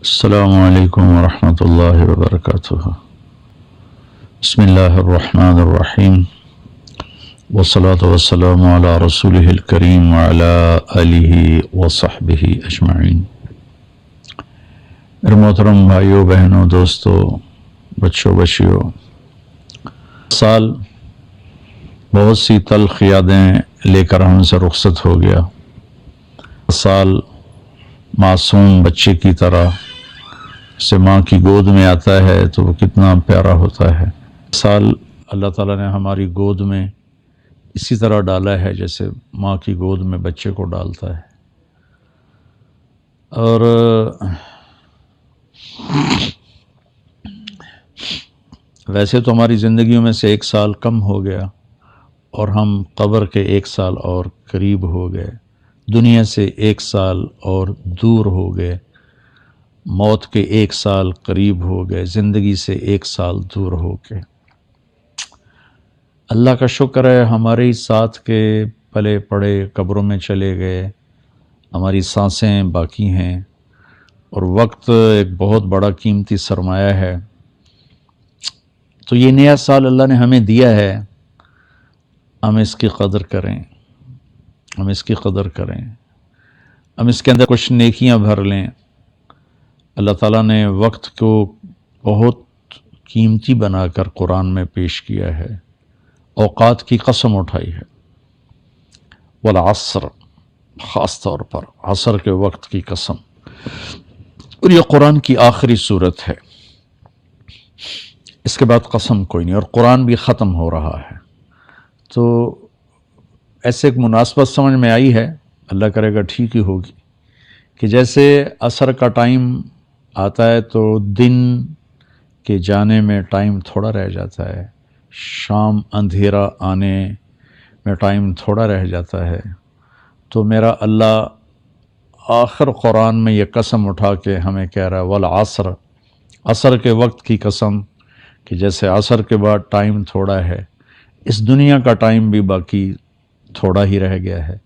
السلام علیکم ورحمۃ اللہ وبرکاتہ۔ بسم اللہ الرحمن الرحیم، والصلاة والسلام علی رسولہ الکریم وعلی آلہ وصحبہ اجمعین۔ میرے محترم بھائیوں بہنوں دوستوں بچوں بچیوں، سال بہت سی تلخ یادیں لے کر ہم سے رخصت ہو گیا۔ سال معصوم بچے کی طرح سے ماں کی گود میں آتا ہے تو وہ کتنا پیارا ہوتا ہے۔ سال اللہ تعالیٰ نے ہماری گود میں اسی طرح ڈالا ہے جیسے ماں کی گود میں بچے کو ڈالتا ہے۔ اور ویسے تو ہماری زندگیوں میں سے ایک سال کم ہو گیا اور ہم قبر کے ایک سال اور قریب ہو گئے، دنیا سے ایک سال اور دور ہو گئے، موت کے ایک سال قریب ہو گئے، زندگی سے ایک سال دور ہو گئے۔ اللہ کا شکر ہے ہمارے ساتھ کے پلے پڑے قبروں میں چلے گئے، ہماری سانسیں باقی ہیں، اور وقت ایک بہت بڑا قیمتی سرمایہ ہے۔ تو یہ نیا سال اللہ نے ہمیں دیا ہے، ہم اس کی قدر کریں، ہم اس کی قدر کریں، ہم اس کے اندر کچھ نیکیاں بھر لیں۔ اللہ تعالیٰ نے وقت کو بہت قیمتی بنا کر قرآن میں پیش کیا ہے، اوقات کی قسم اٹھائی ہے، والعصر، خاص طور پر عصر کے وقت کی قسم، اور یہ قرآن کی آخری صورت ہے، اس کے بعد قسم کوئی نہیں، اور قرآن بھی ختم ہو رہا ہے۔ تو ایسے ایک مناسبت سمجھ میں آئی ہے، اللہ کرے گا ٹھیک ہی ہوگی، کہ جیسے عصر کا ٹائم آتا ہے تو دن کے جانے میں ٹائم تھوڑا رہ جاتا ہے، شام اندھیرا آنے میں ٹائم تھوڑا رہ جاتا ہے، تو میرا اللہ آخر قرآن میں یہ قسم اٹھا کے ہمیں کہہ رہا ہے والعصر، عصر کے وقت کی قسم، کہ جیسے عصر کے بعد ٹائم تھوڑا ہے، اس دنیا کا ٹائم بھی باقی تھوڑا ہی رہ گیا ہے،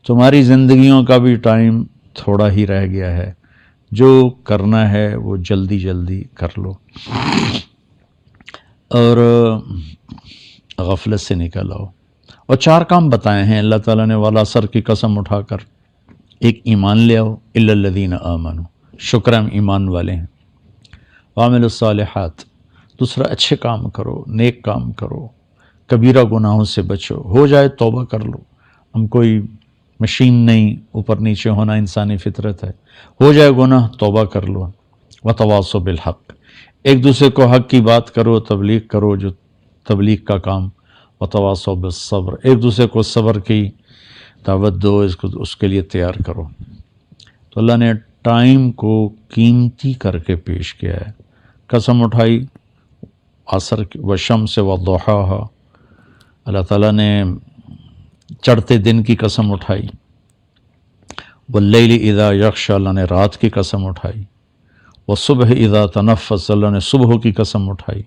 تمہاری زندگیوں کا بھی ٹائم تھوڑا ہی رہ گیا ہے، جو کرنا ہے وہ جلدی جلدی کر لو اور غفلت سے نکل آؤ۔ اور 4 کام بتائے ہیں اللہ تعالیٰ نے والعصر کی قسم اٹھا کر۔ ایک، ایمان لے آؤ، الا الذین آمنوا، شکر ہم ایمان والے ہیں، وعملوا الصالحات، دوسرا اچھے کام کرو، نیک کام کرو، کبیرہ گناہوں سے بچو، ہو جائے توبہ کر لو، ہم کوئی مشین نہیں، اوپر نیچے ہونا انسانی فطرت ہے، ہو جائے گناہ توبہ کر لو، وتواصوا بالحق، ایک دوسرے کو حق کی بات کرو، تبلیغ کرو جو تبلیغ کا کام، وتواصوا بالصبر، ایک دوسرے کو صبر کی دعوت دو، اس کے لیے تیار کرو۔ تو اللہ نے ٹائم کو قیمتی کر کے پیش کیا ہے، قسم اٹھائی عصر کی، والشمس والضحاہا، اللہ تعالیٰ نے چڑھتے دن کی قسم اٹھائی، واللیل اذا یغشی، اللہ نے رات کی قسم اٹھائی، والصبح اذا تنفس، اللہ نے صبح کی قسم اٹھائی،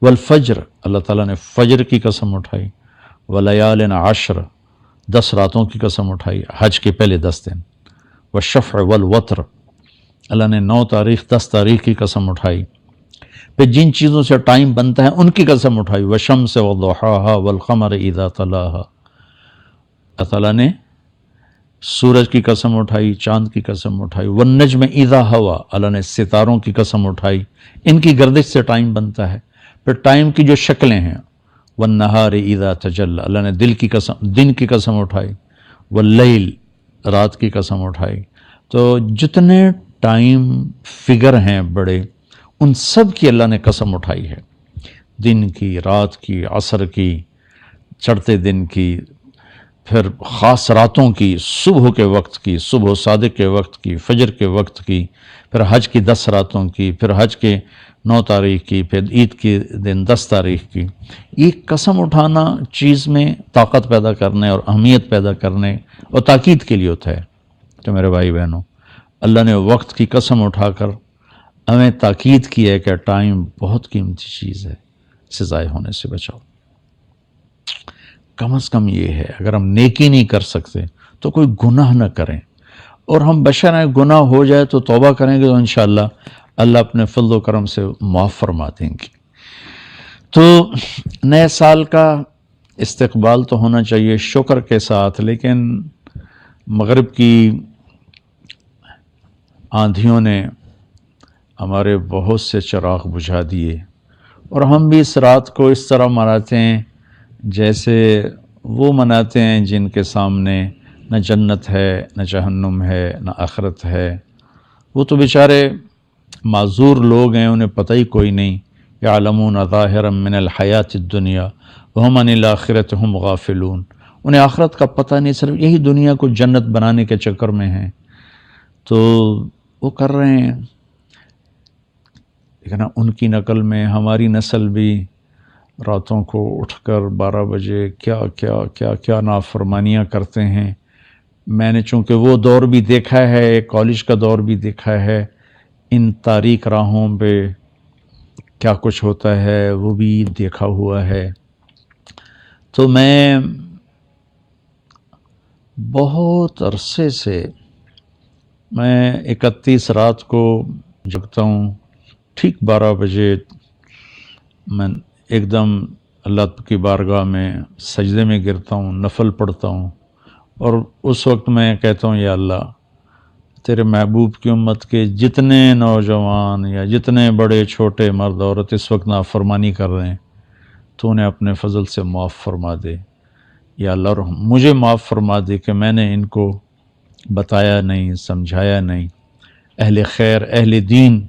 والفجر، اللہ تعالیٰ نے فجر کی قسم اٹھائی، ولیال عشر، 10 راتوں کی قسم اٹھائی، حج کے پہلے 10 دن، والشفع والوتر، اللہ نے 9 تاریخ 10 تاریخ کی قسم اٹھائی، پھر جن چیزوں سے ٹائم بنتا ہے ان کی قسم اٹھائی، والشمس وضحاہا والقمر اذا تلاہا، اللہ تعالیٰ نے سورج کی قسم اٹھائی، چاند کی قسم اٹھائی، والنجم اذا ہوا، اللہ نے ستاروں کی قسم اٹھائی، ان کی گردش سے ٹائم بنتا ہے۔ پھر ٹائم کی جو شکلیں ہیں، والنہار اذا تجلی، اللہ نے دن کی قسم اٹھائی، واللیل، رات کی قسم اٹھائی۔ تو جتنے ٹائم فگر ہیں بڑے، ان سب کی اللہ نے قسم اٹھائی ہے، دن کی، رات کی، عصر کی، چڑھتے دن کی، پھر خاص راتوں کی، صبح کے وقت کی، صبح صادق کے وقت کی، فجر کے وقت کی، پھر حج کی 10 راتوں کی، پھر حج کے 9 تاریخ کی، پھر عید کے دن 10 تاریخ کی۔ یہ قسم اٹھانا چیز میں طاقت پیدا کرنے اور اہمیت پیدا کرنے اور تاکید کے لیے ہوتا ہے۔ تو میرے بھائی بہنوں، اللہ نے وقت کی قسم اٹھا کر ہمیں تاکید کی ہے کہ ٹائم بہت قیمتی چیز ہے، اسے ضائع ہونے سے بچاؤ۔ کم از کم یہ ہے، اگر ہم نیکی نہیں کر سکتے تو کوئی گناہ نہ کریں، اور ہم بشر ہیں، گناہ ہو جائے تو توبہ کریں گے تو انشاءاللہ اللہ اپنے فضل و کرم سے معاف فرما دیں گے۔ تو نئے سال کا استقبال تو ہونا چاہیے شکر کے ساتھ، لیکن مغرب کی آندھیوں نے ہمارے بہت سے چراغ بجھا دیے، اور ہم بھی اس رات کو اس طرح مناتے ہیں جیسے وہ مناتے ہیں جن کے سامنے نہ جنت ہے، نہ جہنم ہے، نہ آخرت ہے۔ وہ تو بیچارے معذور لوگ ہیں، انہیں پتہ ہی کوئی نہیں۔ یعلمون ظاہرا من الحیات الدنیا وہم عن الآخرۃ ہم غافلون، انہیں آخرت کا پتہ نہیں، صرف یہی دنیا کو جنت بنانے کے چکر میں ہیں، تو وہ کر رہے ہیں۔ لیکن ان کی نقل میں ہماری نسل بھی راتوں کو اٹھ کر 12 بجے کیا کیا کیا کیا نافرمانیاں کرتے ہیں۔ میں نے چونکہ وہ دور بھی دیکھا ہے، کالج کا دور بھی دیکھا ہے، ان تاریک راہوں پہ کیا کچھ ہوتا ہے وہ بھی دیکھا ہوا ہے۔ تو میں بہت عرصے سے میں 31 رات کو جگتا ہوں، ٹھیک 12 بجے میں ایک دم اللہ کی بارگاہ میں سجدے میں گرتا ہوں، نفل پڑھتا ہوں، اور اس وقت میں کہتا ہوں یا اللہ تیرے محبوب کی امت کے جتنے نوجوان یا جتنے بڑے چھوٹے مرد عورت اس وقت نافرمانی کر رہے ہیں تو انہیں اپنے فضل سے معاف فرما دے، یا اللہ مجھے معاف فرما دے کہ میں نے ان کو بتایا نہیں، سمجھایا نہیں۔ اہل خیر، اہل دین،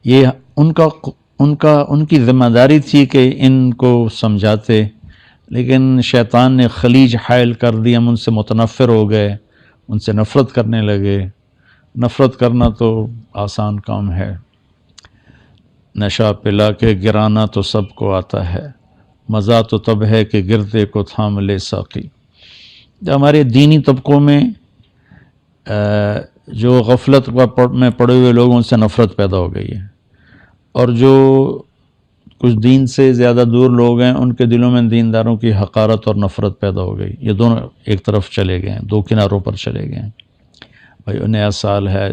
یہ ان کی ذمہ داری تھی کہ ان کو سمجھاتے، لیکن شیطان نے خلیج حائل کر دی، ہم ان سے متنفر ہو گئے، ان سے نفرت کرنے لگے۔ نفرت کرنا تو آسان کام ہے، نشہ پلا کے گرانا تو سب کو آتا ہے، مزہ تو تب ہے کہ گرتے کو تھام لے ساقی۔ ہمارے دینی طبقوں میں جو غفلت میں پڑے ہوئے لوگوں سے نفرت پیدا ہو گئی ہے، اور جو کچھ دین سے زیادہ دور لوگ ہیں ان کے دلوں میں دینداروں کی حقارت اور نفرت پیدا ہو گئی۔ یہ دونوں ایک طرف چلے گئے ہیں، دو کناروں پر چلے گئے ہیں۔ بھائی نیا سال ہے،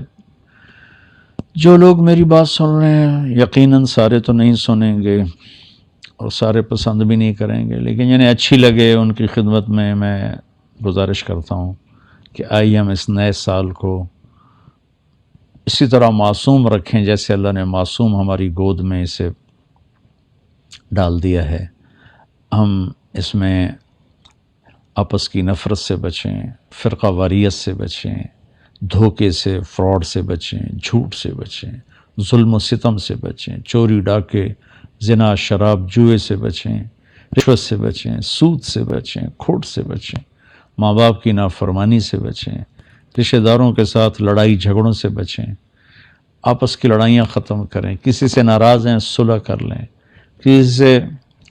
جو لوگ میری بات سن رہے ہیں یقیناً سارے تو نہیں سنیں گے اور سارے پسند بھی نہیں کریں گے، لیکن جنہیں اچھی لگے ان کی خدمت میں گزارش کرتا ہوں کہ آئیے ہم اس نئے سال کو اسی طرح معصوم رکھیں جیسے اللہ نے معصوم ہماری گود میں اسے ڈال دیا ہے۔ ہم اس میں آپس کی نفرت سے بچیں، فرقہ واریت سے بچیں، دھوکے سے، فراڈ سے بچیں، جھوٹ سے بچیں، ظلم و ستم سے بچیں، چوری ڈاکے، زنا شراب جوئے سے بچیں، رشوت سے بچیں، سود سے بچیں، کھوٹ سے بچیں، ماں باپ کی نافرمانی سے بچیں، رشتہ داروں کے ساتھ لڑائی جھگڑوں سے بچیں، آپس کی لڑائیاں ختم کریں، کسی سے ناراض ہیں صلح کر لیں، کسی سے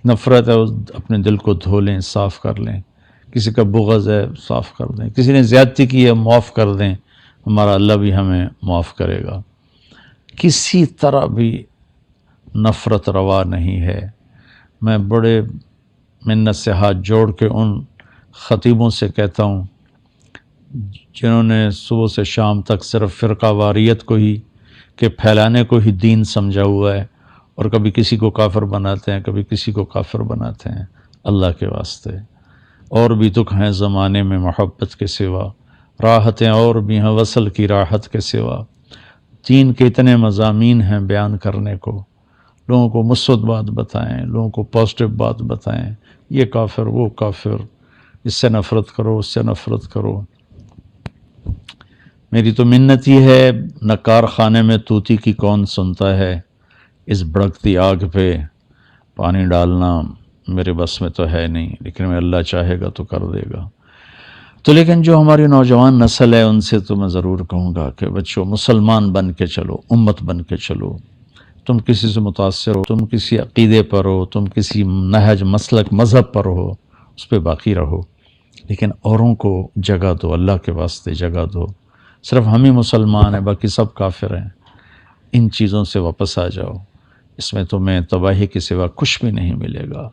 نفرت ہے اپنے دل کو دھو لیں، صاف کر لیں، کسی کا بغض ہے صاف کر دیں، کسی نے زیادتی کی ہے معاف کر دیں، ہمارا اللہ بھی ہمیں معاف کرے گا۔ کسی طرح بھی نفرت روا نہیں ہے۔ میں بڑے منت سے ہاتھ جوڑ کے ان خطیبوں سے کہتا ہوں جنہوں نے صبح سے شام تک صرف فرقہ واریت کو ہی کہ پھیلانے کو ہی دین سمجھا ہوا ہے، اور کبھی کسی کو کافر بناتے ہیں، کبھی کسی کو کافر بناتے ہیں۔ اللہ کے واسطے اور بھی دکھ ہیں زمانے میں محبت کے سوا، راحتیں اور بھی ہیں وصل کی راحت کے سوا۔ دین کے اتنے مضامین ہیں بیان کرنے کو، لوگوں کو مثبت بات بتائیں، لوگوں کو پازیٹیو بات بتائیں، یہ کافر وہ کافر، اس سے نفرت کرو اس سے نفرت کرو۔ میری تو منت ہی ہے، نہ کارخانے میں طوطی کی کون سنتا ہے، اس بھڑکتی آگ پہ پانی ڈالنا میرے بس میں تو ہے نہیں، لیکن میں اللہ چاہے گا تو کر دے گا۔ تو لیکن جو ہماری نوجوان نسل ہے ان سے تو میں ضرور کہوں گا کہ بچوں مسلمان بن کے چلو، امت بن کے چلو۔ تم کسی سے متاثر ہو، تم کسی عقیدے پر ہو، تم کسی نہج مسلک مذہب پر ہو، اس پہ باقی رہو، لیکن اوروں کو جگہ دو، اللہ کے واسطے جگہ دو۔ صرف ہم ہی مسلمان ہیں، باقی سب کافر ہیں۔ ان چیزوں سے واپس آ جاؤ، اس میں تمہیں تباہی کے سوا کچھ بھی نہیں ملے گا۔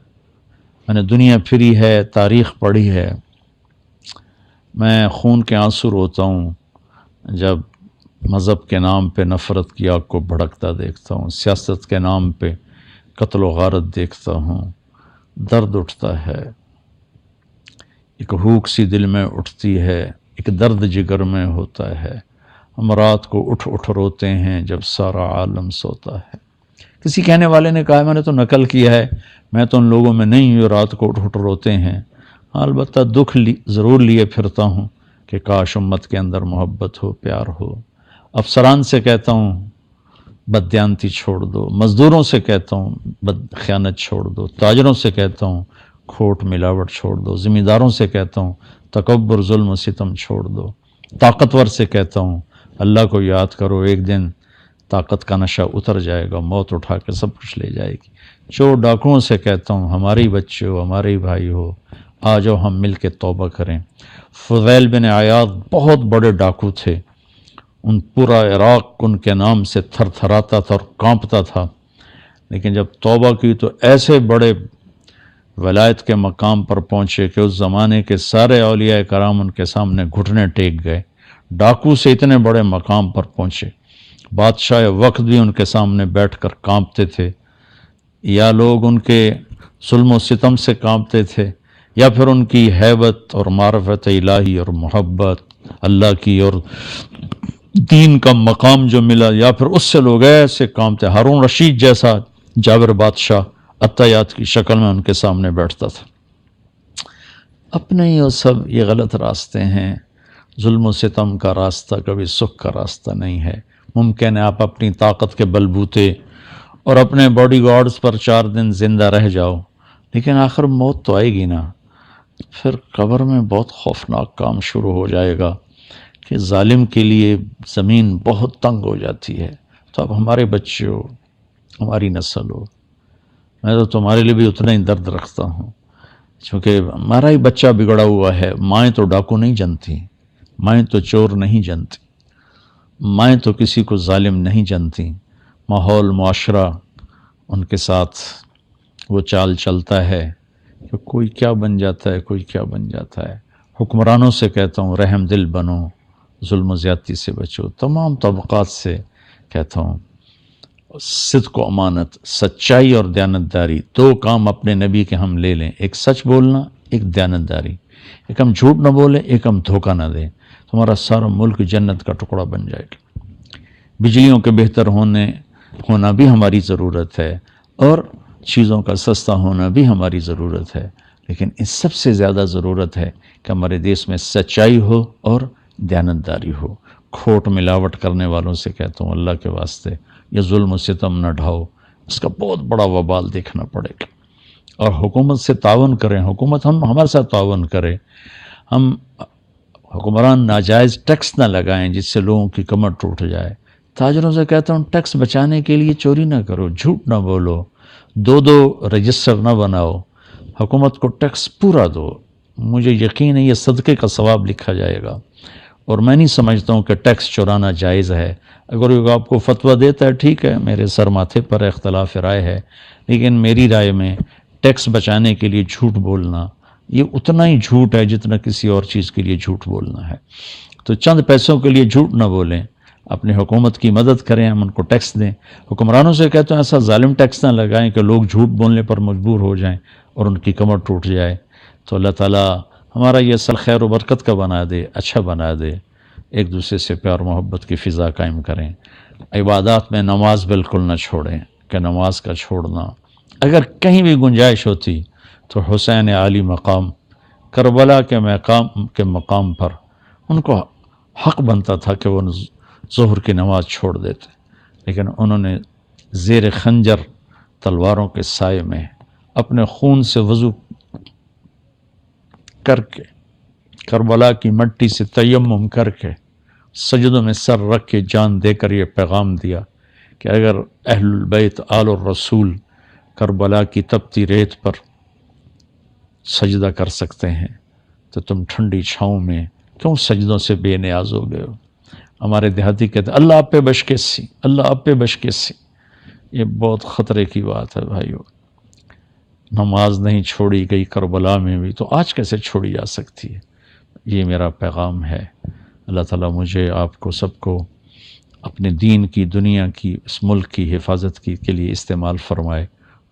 میں نے دنیا پھری ہے، تاریخ پڑھی ہے، میں خون کے آنسو روتا ہوں جب مذہب کے نام پہ نفرت کی آگ کو بھڑکتا دیکھتا ہوں، سیاست کے نام پہ قتل و غارت دیکھتا ہوں، درد اٹھتا ہے، ایک ہوک سی دل میں اٹھتی ہے، ایک درد جگر میں ہوتا ہے۔ ہم رات کو اٹھ اٹھ روتے ہیں جب سارا عالم سوتا ہے۔ کسی کہنے والے نے کہا میں نے تو نقل کیا ہے، میں تو ان لوگوں میں نہیں ہوں جو رات کو اٹھ اٹھ روتے ہیں۔ ہاں، البتہ دکھ ضرور لیے پھرتا ہوں کہ کاش امت کے اندر محبت ہو، پیار ہو۔ افسران سے کہتا ہوں بددیانتی چھوڑ دو، مزدوروں سے کہتا ہوں خیانت چھوڑ دو، تاجروں سے کہتا ہوں کھوٹ ملاوٹ چھوڑ دو، ذمہ داروں سے کہتا ہوں تکبر ظلم و ستم چھوڑ دو، طاقتور سے کہتا ہوں اللہ کو یاد کرو، ایک دن طاقت کا نشہ اتر جائے گا، موت اٹھا کے سب کچھ لے جائے گی۔ چور ڈاکوؤں سے کہتا ہوں ہمارے بچے ہو، ہمارے بھائی ہو، آ جاؤ ہم مل کے توبہ کریں۔ فضیل بن عیاض بہت بڑے ڈاکو تھے، ان پورا عراق ان کے نام سے تھر تھراتا تھا اور کانپتا تھا، لیکن جب توبہ کی تو ایسے بڑے ولایت کے مقام پر پہنچے کہ اس زمانے کے سارے اولیاء کرام ان کے سامنے گھٹنے ٹیک گئے۔ ڈاکو سے اتنے بڑے مقام پر پہنچے، بادشاہ وقت بھی ان کے سامنے بیٹھ کر کانپتے تھے، یا لوگ ان کے ظلم و ستم سے کانپتے تھے، یا پھر ان کی ہیبت اور معرفت الہی اور محبت اللہ کی اور دین کا مقام جو ملا، یا پھر اس سے لوگ ایسے کانپتے۔ ہارون رشید جیسا جابر بادشاہ عطیات کی شکل میں ان کے سامنے بیٹھتا تھا۔ اپنے ہی وہ سب یہ غلط راستے ہیں۔ ظلم و ستم کا راستہ کبھی سکھ کا راستہ نہیں ہے۔ ممکن ہے آپ اپنی طاقت کے بلبوتے اور اپنے باڈی گارڈز پر 4 دن زندہ رہ جاؤ، لیکن آخر موت تو آئے گی نا۔ پھر قبر میں بہت خوفناک کام شروع ہو جائے گا کہ ظالم کے لیے زمین بہت تنگ ہو جاتی ہے۔ تو اب ہمارے بچے ہو، ہماری نسل ہو، میں تو تمہارے لیے بھی اتنا ہی درد رکھتا ہوں، چونکہ ہمارا ہی بچہ بگڑا ہوا ہے۔ مائیں تو ڈاکو نہیں جنتی، مائیں تو چور نہیں جنتی، مائیں تو کسی کو ظالم نہیں جنتی۔ ماحول معاشرہ ان کے ساتھ وہ چال چلتا ہے کہ کوئی کیا بن جاتا ہے، کوئی کیا بن جاتا ہے۔ حکمرانوں سے کہتا ہوں رحم دل بنو، ظلم و زیادتی سے بچو۔ تمام طبقات سے کہتا ہوں صدق و امانت، سچائی اور دیانتداری، 2 کام اپنے نبی کے ہم لے لیں، ایک سچ بولنا، ایک دیانتداری۔ ایک ہم جھوٹ نہ بولیں، ایک ہم دھوکہ نہ دیں، تمہارا سارا ملک جنت کا ٹکڑا بن جائے گا۔ بجلیوں کے بہتر ہونا بھی ہماری ضرورت ہے، اور چیزوں کا سستا ہونا بھی ہماری ضرورت ہے، لیکن اس سب سے زیادہ ضرورت ہے کہ ہمارے دیش میں سچائی ہو اور دیانتداری ہو۔ کھوٹ ملاوٹ کرنے والوں سے کہتا ہوں اللہ کے واسطے یہ ظلم و ستم نہ ڈھاؤ، اس کا بہت بڑا وبال دیکھنا پڑے گا۔ اور حکومت سے تعاون کریں، حکومت ہمارے ساتھ تعاون کرے، ہم حکمران ناجائز ٹیکس نہ لگائیں جس سے لوگوں کی کمر ٹوٹ جائے۔ تاجروں سے کہتا ہوں ٹیکس بچانے کے لیے چوری نہ کرو، جھوٹ نہ بولو، 2 رجسٹر نہ بناؤ، حکومت کو ٹیکس پورا دو۔ مجھے یقین ہے یہ صدقے کا ثواب لکھا جائے گا، اور میں نہیں سمجھتا ہوں کہ ٹیکس چرانا جائز ہے۔ اگر وہ آپ کو فتویٰ دیتا ہے ٹھیک ہے، میرے سر ماتھے پر اختلاف رائے ہے، لیکن میری رائے میں ٹیکس بچانے کے لیے جھوٹ بولنا یہ اتنا ہی جھوٹ ہے جتنا کسی اور چیز کے لیے جھوٹ بولنا ہے۔ تو چند پیسوں کے لیے جھوٹ نہ بولیں، اپنی حکومت کی مدد کریں، ہم ان کو ٹیکس دیں۔ حکمرانوں سے کہتے ہیں ایسا ظالم ٹیکس نہ لگائیں کہ لوگ جھوٹ بولنے پر مجبور ہو جائیں اور ان کی کمر ٹوٹ جائے۔ تو اللہ تعالیٰ ہمارا یہ سال خیر و برکت کا بنا دے، اچھا بنا دے، ایک دوسرے سے پیار محبت کی فضا قائم کریں۔ عبادات میں نماز بالکل نہ چھوڑیں، کہ نماز کا چھوڑنا اگر کہیں بھی گنجائش ہوتی تو حسین عالی مقام کربلا کے مقام پر ان کو حق بنتا تھا کہ وہ ظہر کی نماز چھوڑ دیتے، لیکن انہوں نے زیر خنجر تلواروں کے سائے میں اپنے خون سے وضو کر کے، کربلا کی مٹی سے تیمم کر کے، سجدوں میں سر رکھ کے جان دے کر یہ پیغام دیا کہ اگر اہل البیت آل الرسول کربلا کی تپتی ریت پر سجدہ کر سکتے ہیں تو تم ٹھنڈی چھاؤں میں کیوں سجدوں سے بے نیاز ہو گئے ہو۔ ہمارے دیہاتی کہتے ہیں اللہ آپ پہ بشکیسی، اللہ آپ پہ بشکیسی۔ یہ بہت خطرے کی بات ہے بھائیو۔ نماز نہیں چھوڑی گئی کربلا میں بھی، تو آج کیسے چھوڑی جا سکتی ہے؟ یہ میرا پیغام ہے۔ اللہ تعالیٰ مجھے، آپ کو، سب کو اپنے دین کی، دنیا کی، اس ملک کی حفاظت کے لیے استعمال فرمائے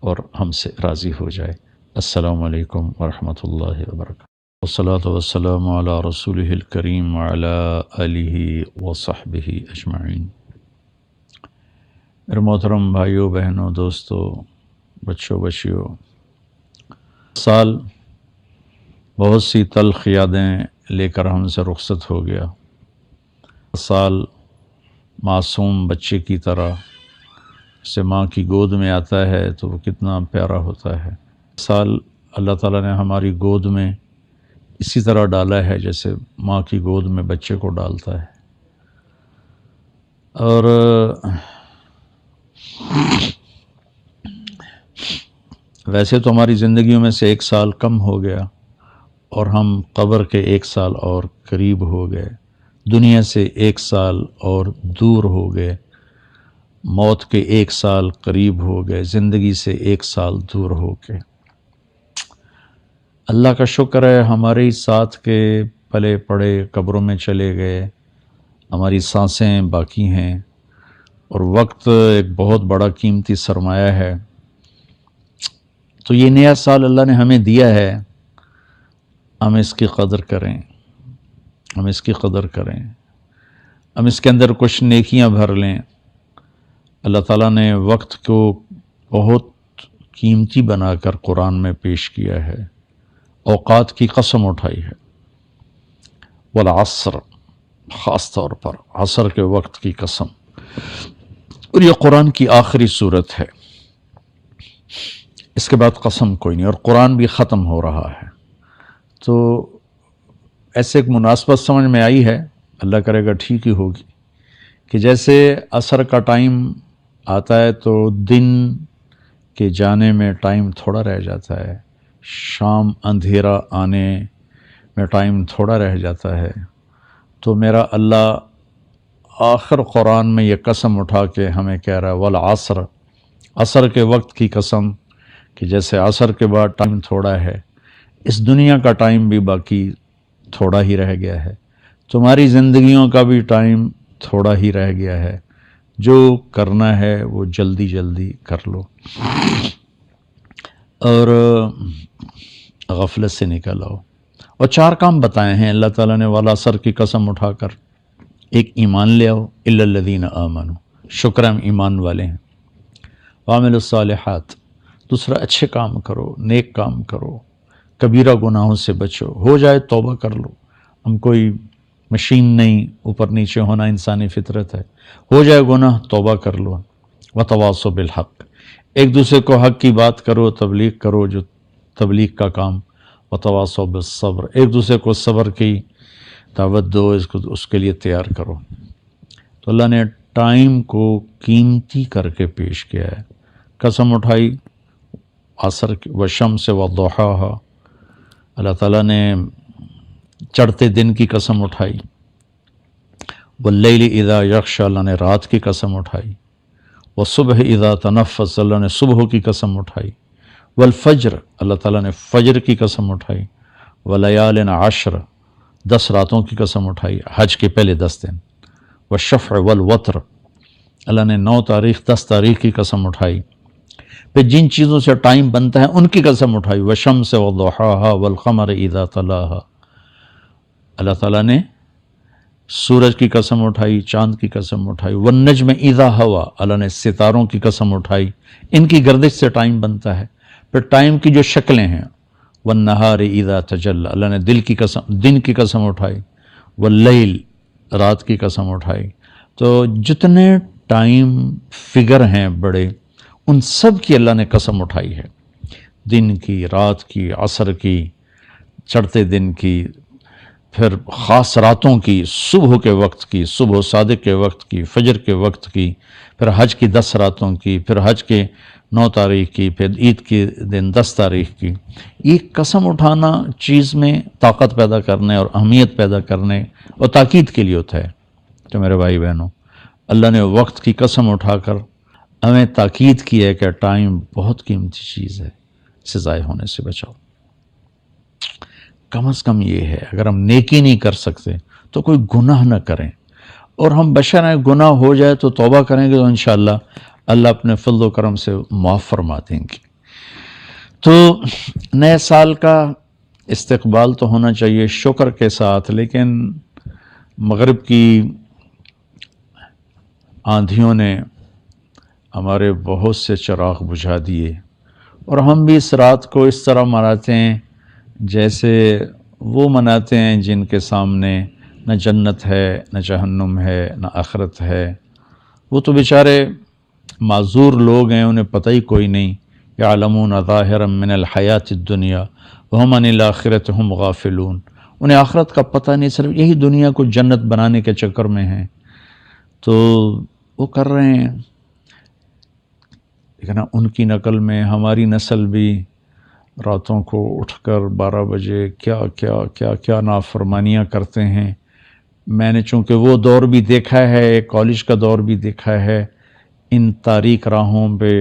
اور ہم سے راضی ہو جائے۔ السلام علیکم ورحمۃ اللہ وبرکاتہ۔ والصلاة والسلام علی رسولہ الکریم وعلی آلہ وصحبہ اجمعین۔ میرے محترم بھائیوں، بہنوں، دوستوں، بچوں، بچیوں، سال بہت سی تلخ یادیں لے کر ہم سے رخصت ہو گیا۔ سال معصوم بچے کی طرح سے ماں کی گود میں آتا ہے تو وہ کتنا پیارا ہوتا ہے۔ سال اللہ تعالیٰ نے ہماری گود میں اسی طرح ڈالا ہے جیسے ماں کی گود میں بچے کو ڈالتا ہے۔ اور ویسے تو ہماری زندگیوں میں سے ایک سال کم ہو گیا اور ہم قبر کے ایک سال اور قریب ہو گئے، دنیا سے ایک سال اور دور ہو گئے، موت کے ایک سال قریب ہو گئے، زندگی سے ایک سال دور ہو گئے۔ اللہ کا شکر ہے ہمارے ہی ساتھ کے پلے پڑے قبروں میں چلے گئے، ہماری سانسیں باقی ہیں، اور وقت ایک بہت بڑا قیمتی سرمایہ ہے۔ تو یہ نیا سال اللہ نے ہمیں دیا ہے، ہم اس کی قدر کریں، ہم اس کی قدر کریں، ہم اس کے اندر کچھ نیکیاں بھر لیں۔ اللہ تعالیٰ نے وقت کو بہت قیمتی بنا کر قرآن میں پیش کیا ہے، اوقات کی قسم اٹھائی ہے۔ والعصر، خاص طور پر عصر کے وقت کی قسم، اور یہ قرآن کی آخری صورت ہے، اس کے بعد قسم کوئی نہیں، اور قرآن بھی ختم ہو رہا ہے۔ تو ایسے ایک مناسبت سمجھ میں آئی ہے، اللہ کرے گا ٹھیک ہی ہوگی، کہ جیسے عصر کا ٹائم آتا ہے تو دن کے جانے میں ٹائم تھوڑا رہ جاتا ہے، شام اندھیرا آنے میں ٹائم تھوڑا رہ جاتا ہے، تو میرا اللہ آخر قرآن میں یہ قسم اٹھا کے ہمیں کہہ رہا ہے والعصر، عصر کے وقت کی قسم، کہ جیسے عصر کے بعد ٹائم تھوڑا ہے، اس دنیا کا ٹائم بھی باقی تھوڑا ہی رہ گیا ہے، تمہاری زندگیوں کا بھی ٹائم تھوڑا ہی رہ گیا ہے، جو کرنا ہے وہ جلدی جلدی کر لو اور غفلت سے نکل آؤ۔ اور 4 کام بتائے ہیں اللہ تعالیٰ نے والعصر کی قسم اٹھا کر۔ ایک، ایمان لے آؤ، الا الذین آمنوا، شکر ہم ایمان والے ہیں، وعملوا الصالحات، دوسرا اچھے کام کرو، نیک کام کرو، کبیرہ گناہوں سے بچو، ہو جائے توبہ کر لو، ہم کوئی مشین نہیں، اوپر نیچے ہونا انسانی فطرت ہے، ہو جائے گناہ توبہ کر لو، وتواصوا بالحق، ایک دوسرے کو حق کی بات کرو، تبلیغ کرو، جو تبلیغ کا کام، وتواصوا بالصبر، ایک دوسرے کو صبر کی دعوت دو، اس کے لیے تیار کرو۔ تو اللہ نے ٹائم کو قیمتی کر کے پیش کیا ہے، قسم اٹھائی عصر کی، والشمس والضحاہا، اللہ تعالیٰ نے چڑھتے دن کی قسم اٹھائی، واللیل اذا یغشی، اللہ نے رات کی قسم اٹھائی، والصبح اذا تنفس، اللہ نے صبح کی قسم اٹھائی، والفجر، اللہ تعالیٰ نے فجر کی قسم اٹھائی، ولیال عشر، 10 راتوں کی قسم اٹھائی، حج کے پہلے 10 دن، والشفع والوتر، اللہ نے 9 تاریخ 10 تاریخ کی قسم اٹھائی، پھر جن چیزوں سے ٹائم بنتا ہے ان کی قسم اٹھائی، والشمس وضحاہا والقمر اذا تلاہا، اللہ تعالیٰ نے سورج کی قسم اٹھائی، چاند کی قسم اٹھائی، والنجم اذا ہوا، اللہ نے ستاروں کی قسم اٹھائی، ان کی گردش سے ٹائم بنتا ہے۔ پھر ٹائم کی جو شکلیں ہیں، والنہار اذا تجلی، اللہ نے دن کی قسم اٹھائی، واللیل، رات کی قسم اٹھائی۔ تو جتنے ٹائم فگر ہیں بڑے، ان سب کی اللہ نے قسم اٹھائی ہے، دن کی، رات کی، عصر کی، چڑھتے دن کی، پھر خاص راتوں کی، صبح کے وقت کی، صبح صادق کے وقت کی، فجر کے وقت کی، پھر حج کی 10 راتوں کی، پھر حج کے 9 تاریخ کی، پھر عید کے دن 10 تاریخ کی۔ یہ قسم اٹھانا چیز میں طاقت پیدا کرنے اور اہمیت پیدا کرنے اور تاکید کے لیے ہوتا ہے۔ تو میرے بھائی بہنوں، اللہ نے وقت کی قسم اٹھا کر ہمیں تاکید کی ہے کہ ٹائم بہت قیمتی چیز ہے، اسے ضائع ہونے سے بچاؤ۔ کم از کم یہ ہے، اگر ہم نیکی نہیں کر سکتے تو کوئی گناہ نہ کریں، اور ہم بشر ہیں، گناہ ہو جائے تو توبہ کریں گے تو انشاءاللہ اللہ اپنے فضل و کرم سے معاف فرما دیں گے۔ تو نئے سال کا استقبال تو ہونا چاہیے شکر کے ساتھ، لیکن مغرب کی آندھیوں نے ہمارے بہت سے چراغ بجھا دیے، اور ہم بھی اس رات کو اس طرح مناتے ہیں جیسے وہ مناتے ہیں جن کے سامنے نہ جنت ہے، نہ جہنم ہے، نہ آخرت ہے۔ وہ تو بیچارے معذور لوگ ہیں، انہیں پتہ ہی کوئی نہیں۔ یعلمون ظاہرا من الحیات الدنیا وہم عن الآخرۃ ہم غافلون، انہیں آخرت کا پتہ نہیں، صرف یہی دنیا کو جنت بنانے کے چکر میں ہیں، تو وہ کر رہے ہیں۔ لیکن ان کی نقل میں ہماری نسل بھی راتوں کو اٹھ کر 12 بجے کیا کیا کیا کیا نافرمانیاں کرتے ہیں۔ میں نے چونکہ وہ دور بھی دیکھا ہے، کالج کا دور بھی دیکھا ہے، ان تاریک راہوں پہ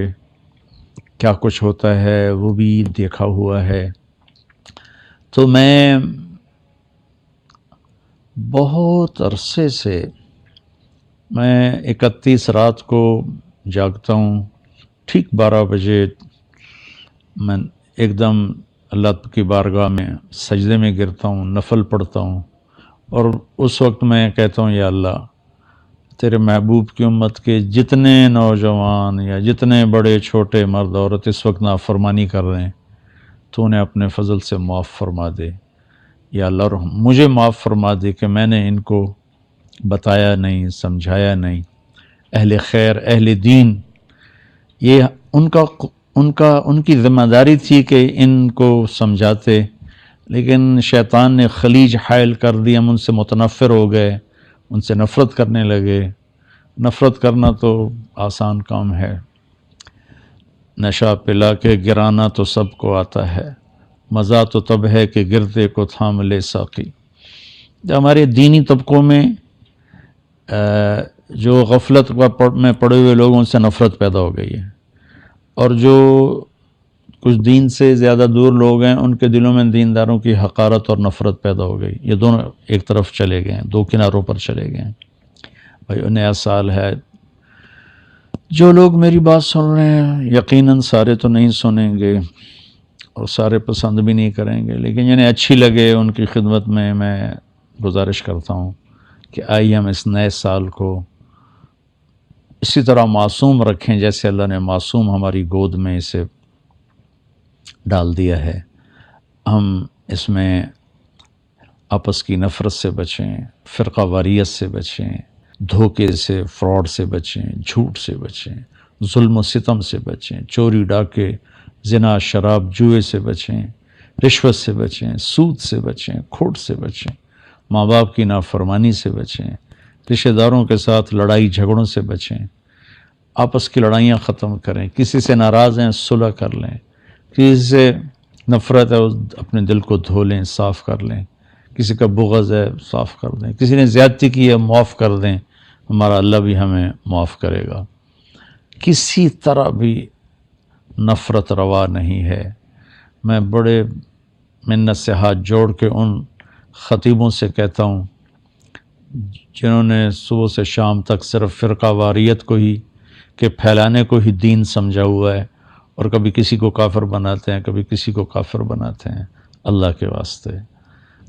کیا کچھ ہوتا ہے وہ بھی دیکھا ہوا ہے۔ تو میں بہت عرصے سے، میں 31 رات کو جاگتا ہوں، ٹھیک 12 بجے میں ایک دم اللہ کی بارگاہ میں سجدے میں گرتا ہوں، نفل پڑھتا ہوں، اور اس وقت میں کہتا ہوں یا اللہ، تیرے محبوب کی امت کے جتنے نوجوان یا جتنے بڑے چھوٹے مرد عورت اس وقت نافرمانی کر رہے ہیں، تو انہیں اپنے فضل سے معاف فرما دے یا اللہ، اور مجھے معاف فرما دے کہ میں نے ان کو بتایا نہیں، سمجھایا نہیں۔ اہل خیر، اہل دین، یہ ان کی ذمہ داری تھی کہ ان کو سمجھاتے، لیکن شیطان نے خلیج حائل کر دی، ہم ان سے متنفر ہو گئے، ان سے نفرت کرنے لگے۔ نفرت کرنا تو آسان کام ہے، نشہ پلا کے گرانا تو سب کو آتا ہے، مزہ تو تب ہے کہ گرتے کو تھام لے ساقی۔ ہمارے دینی طبقوں میں جو غفلت میں پڑے ہوئے لوگوں سے نفرت پیدا ہو گئی ہے، اور جو کچھ دین سے زیادہ دور لوگ ہیں ان کے دلوں میں دینداروں کی حقارت اور نفرت پیدا ہو گئی۔ یہ دونوں ایک طرف چلے گئے ہیں، دو کناروں پر چلے گئے ہیں۔ بھائی نیا سال ہے، جو لوگ میری بات سن رہے ہیں یقیناً سارے تو نہیں سنیں گے اور سارے پسند بھی نہیں کریں گے، لیکن جنہیں اچھی لگے ان کی خدمت میں گزارش کرتا ہوں کہ آئیے ہم اس نئے سال کو اسی طرح معصوم رکھیں جیسے اللہ نے معصوم ہماری گود میں اسے ڈال دیا ہے۔ ہم اس میں آپس کی نفرت سے بچیں، فرقہ واریت سے بچیں، دھوکے سے، فراڈ سے بچیں، جھوٹ سے بچیں، ظلم و ستم سے بچیں، چوری ڈاکے، زنا، شراب، جوئے سے بچیں، رشوت سے بچیں، سود سے بچیں، کھوٹ سے بچیں، ماں باپ کی نافرمانی سے بچیں، رشتہ داروں کے ساتھ لڑائی جھگڑوں سے بچیں، آپس کی لڑائیاں ختم کریں، کسی سے ناراض ہیں صلح کر لیں، کسی سے نفرت ہے اپنے دل کو دھو لیں، صاف کر لیں، کسی کا بغض ہے صاف کر دیں، کسی نے زیادتی کی ہے معاف کر دیں، ہمارا اللہ بھی ہمیں معاف کرے گا۔ کسی طرح بھی نفرت روا نہیں ہے۔ میں بڑے منت سے ہاتھ جوڑ کے ان خطیبوں سے کہتا ہوں جنہوں نے صبح سے شام تک صرف فرقہ واریت کو ہی کہ پھیلانے کو ہی دین سمجھا ہوا ہے، اور کبھی کسی کو کافر بناتے ہیں، کبھی کسی کو کافر بناتے ہیں، اللہ کے واسطے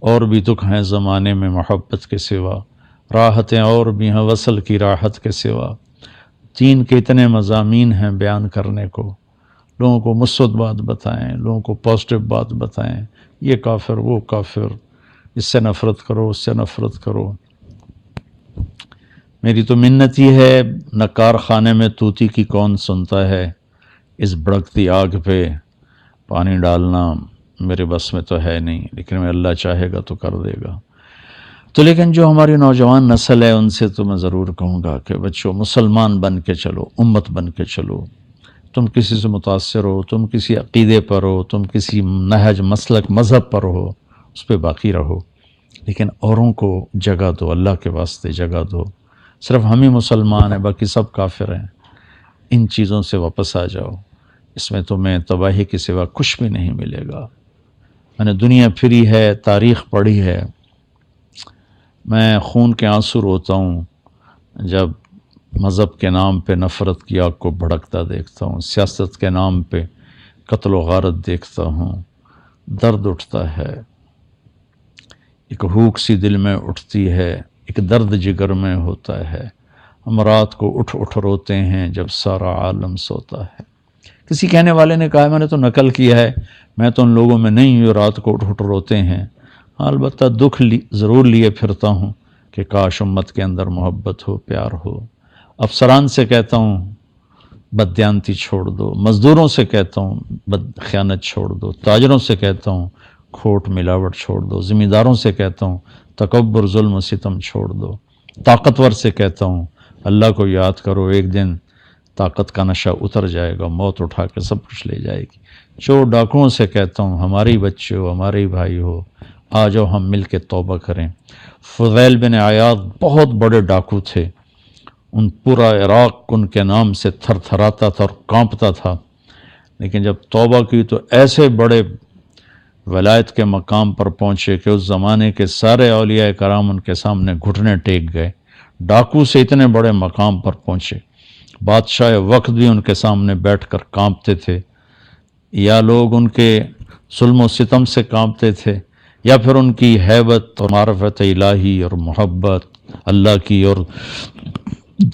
اور بھی دکھ ہیں زمانے میں محبت کے سوا، راحتیں اور بھی ہیں وصل کی راحت کے سوا، دین کے اتنے مضامین ہیں بیان کرنے کو، لوگوں کو مثبت بات بتائیں، لوگوں کو پازیٹیو بات بتائیں، یہ کافر وہ کافر، اس سے نفرت کرو، اس سے نفرت کرو۔ میری تو منت ہی ہے، نہ کارخانے میں طوطی کی کون سنتا ہے، اس بھڑکتی آگ پہ پانی ڈالنا میرے بس میں تو ہے نہیں، لیکن میں اللہ چاہے گا تو کر دے گا۔ تو لیکن جو ہماری نوجوان نسل ہے ان سے تو میں ضرور کہوں گا کہ بچوں مسلمان بن کے چلو، امت بن کے چلو۔ تم کسی سے متاثر ہو، تم کسی عقیدے پر ہو، تم کسی نہج مسلک مذہب پر ہو، اس پہ باقی رہو، لیکن اوروں کو جگہ دو، اللہ کے واسطے جگہ دو۔ صرف ہم ہی مسلمان ہیں، باقی سب کافر ہیں۔ ان چیزوں سے واپس آ جاؤ، اس میں تمہیں تباہی کے سوا کچھ بھی نہیں ملے گا۔ میں نے دنیا پھری ہے، تاریخ پڑھی ہے، میں خون کے آنسو روتا ہوں جب مذہب کے نام پہ نفرت کی آگ کو بھڑکتا دیکھتا ہوں، سیاست کے نام پہ قتل و غارت دیکھتا ہوں، درد اٹھتا ہے، ایک ہوک سی دل میں اٹھتی ہے، ایک درد جگر میں ہوتا ہے، ہم رات کو اٹھ اٹھ روتے ہیں جب سارا عالم سوتا ہے۔ کسی کہنے والے نے کہا میں نے تو نقل کیا ہے، میں تو ان لوگوں میں نہیں ہوں جو رات کو اٹھ اٹھ روتے ہیں، ہاں البتہ دکھ ضرور لیے پھرتا ہوں کہ کاش امت کے اندر محبت ہو، پیار ہو۔ افسران سے کہتا ہوں بددیانتی چھوڑ دو، مزدوروں سے کہتا ہوں خیانت چھوڑ دو، تاجروں سے کہتا ہوں کھوٹ ملاوٹ چھوڑ دو، ذمہ داروں سے کہتا ہوں تکبر ظلم و ستم چھوڑ دو، طاقتور سے کہتا ہوں اللہ کو یاد کرو، ایک دن طاقت کا نشہ اتر جائے گا، موت اٹھا کے سب کچھ لے جائے گی۔ چور ڈاکوؤں سے کہتا ہوں ہمارے بچے ہو، ہمارے بھائی ہو، آ جاؤ ہم مل کے توبہ کریں۔ فضیل بن عیاض بہت بڑے ڈاکو تھے، ان پورا عراق ان کے نام سے تھر تھراتا تھا اور کانپتا تھا، لیکن جب توبہ کی تو ایسے بڑے ولایت کے مقام پر پہنچے کہ اس زمانے کے سارے اولیاء کرام ان کے سامنے گھٹنے ٹیک گئے۔ ڈاکو سے اتنے بڑے مقام پر پہنچے، بادشاہ وقت بھی ان کے سامنے بیٹھ کر کانپتے تھے، یا لوگ ان کے ظلم و ستم سے کانپتے تھے، یا پھر ان کی ہیبت اور معرفت الہی اور محبت اللہ کی اور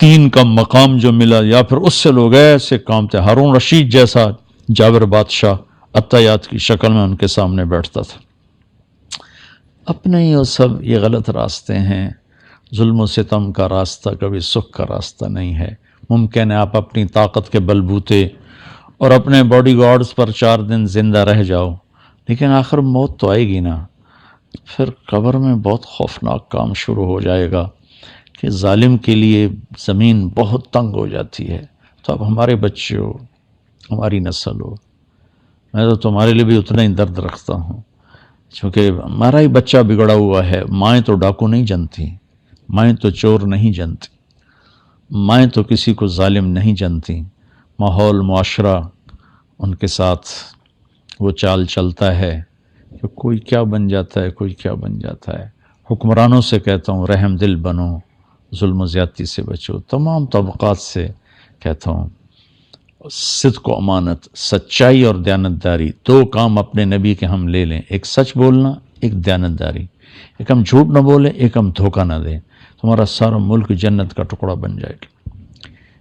دین کا مقام جو ملا، یا پھر اس سے لوگ ایسے کانپتے۔ ہارون رشید جیسا جابر بادشاہ عطیات کی شکل میں ان کے سامنے بیٹھتا تھا۔ اپنے ہی وہ سب یہ غلط راستے ہیں، ظلم و ستم کا راستہ کبھی سکھ کا راستہ نہیں ہے۔ ممکن ہے آپ اپنی طاقت کے بلبوتے اور اپنے باڈی گارڈز پر 4 دن زندہ رہ جاؤ، لیکن آخر موت تو آئے گی نا۔ پھر قبر میں بہت خوفناک کام شروع ہو جائے گا کہ ظالم کے لیے زمین بہت تنگ ہو جاتی ہے۔ تو اب ہمارے بچے ہو، ہماری نسل ہو، میں تو تمہارے لیے بھی اتنا ہی درد رکھتا ہوں، چونکہ ہمارا ہی بچہ بگڑا ہوا ہے۔ مائیں تو ڈاکو نہیں جنتی، مائیں تو چور نہیں جنتی، مائیں تو کسی کو ظالم نہیں جنتی۔ ماحول معاشرہ ان کے ساتھ وہ چال چلتا ہے کہ کوئی کیا بن جاتا ہے، کوئی کیا بن جاتا ہے۔ حکمرانوں سے کہتا ہوں رحم دل بنو، ظلم و زیادتی سے بچو۔ تمام طبقات سے کہتا ہوں صدق و امانت، سچائی اور دیانتداری، 2 کام اپنے نبی کے ہم لے لیں، ایک سچ بولنا، ایک دیانتداری۔ ایک ہم جھوٹ نہ بولیں، ایک ہم دھوکہ نہ دیں، تمہارا سارا ملک جنت کا ٹکڑا بن جائے گا۔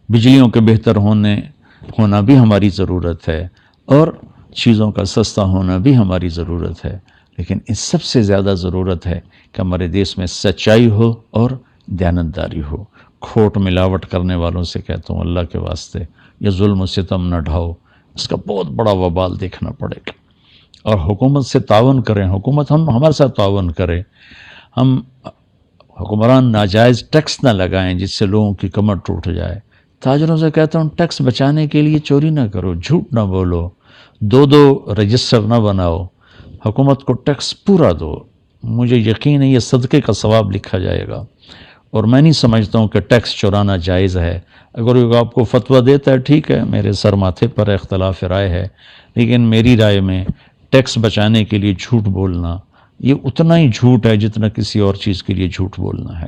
بجلیوں کے بہتر ہونا بھی ہماری ضرورت ہے، اور چیزوں کا سستا ہونا بھی ہماری ضرورت ہے، لیکن اس سب سے زیادہ ضرورت ہے کہ ہمارے دیش میں سچائی ہو اور دیانتداری ہو۔ کھوٹ ملاوٹ کرنے والوں سے کہتا ہوں اللہ کے واسطے یہ ظلم و ستم نہ ڈھاؤ، اس کا بہت بڑا وبال دیکھنا پڑے گا۔ اور حکومت سے تعاون کریں، حکومت ہمارے ساتھ تعاون کرے، ہم حکمران ناجائز ٹیکس نہ لگائیں جس سے لوگوں کی کمر ٹوٹ جائے۔ تاجروں سے کہتا ہوں ٹیکس بچانے کے لیے چوری نہ کرو، جھوٹ نہ بولو، 2 رجسٹر نہ بناؤ، حکومت کو ٹیکس پورا دو۔ مجھے یقین ہے یہ صدقے کا ثواب لکھا جائے گا، اور میں نہیں سمجھتا ہوں کہ ٹیکس چورانا جائز ہے۔ اگر کوئی آپ کو فتویٰ دیتا ہے ٹھیک ہے، میرے سر ماتھے پر اختلاف رائے ہے، لیکن میری رائے میں ٹیکس بچانے کے لیے جھوٹ بولنا یہ اتنا ہی جھوٹ ہے جتنا کسی اور چیز کے لیے جھوٹ بولنا ہے۔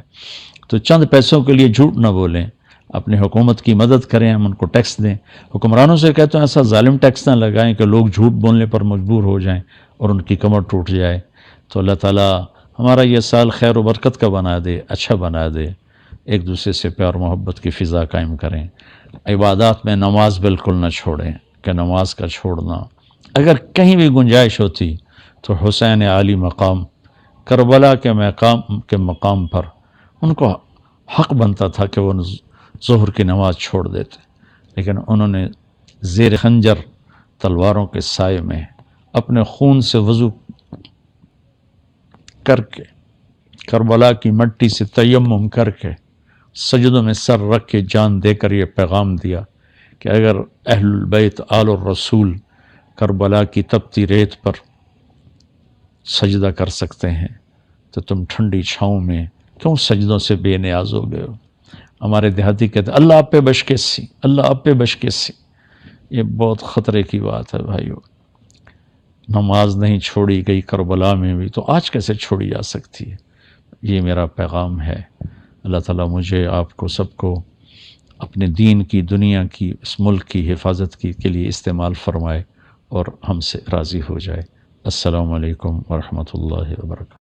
تو چند پیسوں کے لیے جھوٹ نہ بولیں، اپنی حکومت کی مدد کریں، ہم ان کو ٹیکس دیں۔ حکمرانوں سے کہتے ہیں ایسا ظالم ٹیکس نہ لگائیں کہ لوگ جھوٹ بولنے پر مجبور ہو جائیں اور ان کی کمر ٹوٹ جائے۔ تو اللہ تعالیٰ ہمارا یہ سال خیر و برکت کا بنا دے، اچھا بنا دے، ایک دوسرے سے پیار محبت کی فضا قائم کریں۔ عبادات میں نماز بالکل نہ چھوڑیں، کہ نماز کا چھوڑنا اگر کہیں بھی گنجائش ہوتی تو حسین عالی مقام کربلا کے مقام پر ان کو حق بنتا تھا کہ وہ ظہر کی نماز چھوڑ دیتے، لیکن انہوں نے زیر خنجر تلواروں کے سائے میں اپنے خون سے وضو کر کے، کربلا کی مٹی سے تیمم کر کے، سجدوں میں سر رکھ کے جان دے کر یہ پیغام دیا کہ اگر اہل البیت آل الرسول کربلا کی تپتی ریت پر سجدہ کر سکتے ہیں تو تم ٹھنڈی چھاؤں میں کیوں سجدوں سے بے نیاز ہو گئے ہو۔ ہمارے دیہاتی کہتے ہیں اللہ آپ پہ بشکے سی، اللہ آپ پہ بشکے سی۔ یہ بہت خطرے کی بات ہے بھائیو۔ نماز نہیں چھوڑی گئی کربلا میں بھی، تو آج کیسے چھوڑی جا سکتی ہے؟ یہ میرا پیغام ہے۔ اللہ تعالیٰ مجھے، آپ کو، سب کو اپنے دین کی، دنیا کی، اس ملک کی حفاظت کے لیے استعمال فرمائے اور ہم سے راضی ہو جائے۔ السلام علیکم ورحمۃ اللہ وبرکاتہ۔